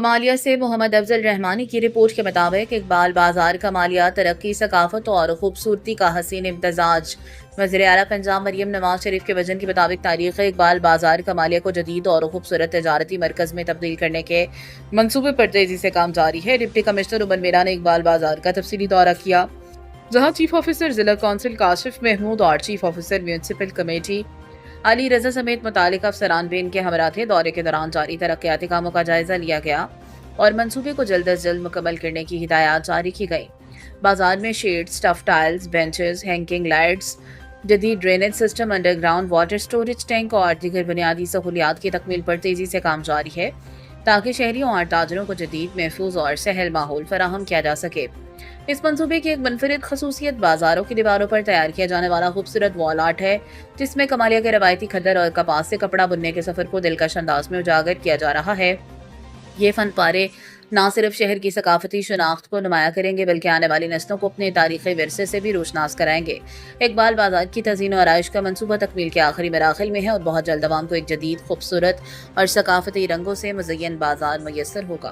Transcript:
कमालिया से मोहम्मद अफजल रहमानी की रिपोर्ट के मुताबिक इकबाल बाजार कमालिया तरक्की, सकाफत और खूबसूरती का हसीन इम्तजाज। वज़ीर आला पंजाब मरियम नवाज शरीफ के वजन के मुताबिक तारीख इकबाल बाजार कमालिया को जदीद और खूबसूरत तजारती मरकज़ में तब्दील करने के मनसूबे पर तेजी से काम जारी है। डिप्टी कमिश्नर उमर मीरा ने इकबाल बाजार का तफसीली दौरा किया, जहाँ चीफ ऑफिसर जिला कौंसिल काशिफ महमूद और chief officer municipal committee Ali Raza समेत मुतालिक अफसरान भी इनके हमरा थे। दौरे के दौरान जारी तरक्याती कामों का जायजा लिया गया और मंसूबे को जल्द अज जल्द मुकम्मल करने की हिदायत जारी की गई। बाजार में shed, stuff tiles, benches, hanging lights, जदीद drainage system, underground water storage tank और दीगर बुनियादी सहूलियात की तकमील पर तेजी से काम जारी है, ताकि शहरियों और ताजरों को जदीद, महफूज और सहल माहौल फराहम किया जा सके। इस मंसूबे की एक मुनफरिद खसूसियत बाजारों की दीवारों पर तैयार किया जाने वाला खूबसूरत वॉल आर्ट है, जिसमें कमालिया के रवायती खद्दर और कपास से कपड़ा बुनने के सफर को दिलकश अंदाज में उजागर किया जा रहा है। ये फन पारे न सिर्फ शहर की सकाफती शनाख्त को नुमाया करेंगे, बल्कि आने वाली नस्लों को अपने तारीखी विरसे से भी रोशनास कराएंगे। इकबाल बाजार की तज़ीन और आराइश का मंसूबा तकमील के आखिरी मराहिल में है और बहुत जल्द आवाम को एक जदीद, खूबसूरत और सकाफती रंगों से मुज़य्यन बाजार मैसर होगा।